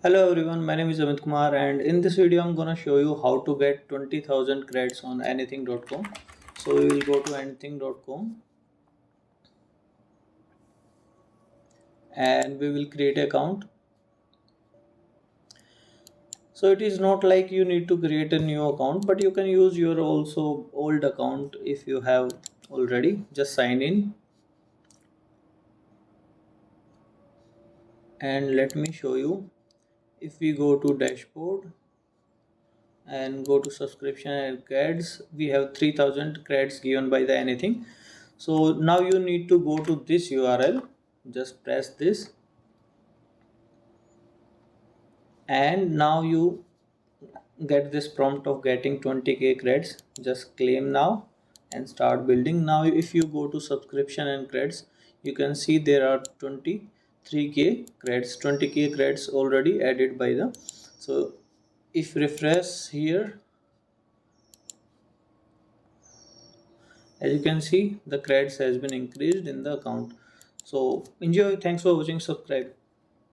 Hello everyone, my name is Amit Kumar and in this video I'm gonna show you how to get 20,000 credits on anything.com. So we will go to anything.com and we will create an account. So it is not like you need to create a new account, but you can use your also old account if you have already. Just sign in and let me show you. If we go to dashboard and go to subscription and credits, we have 3000 credits given by the anything. So now you need to go to this URL, just press this, and now you get this prompt of getting 20k credits. Just claim now and start building. Now if you go to subscription and credits, you can see there are 23k credits, 20k credits already added by the. So if refresh here, as you can see, the credits has been increased in the account. So enjoy. Thanks for watching. Subscribe.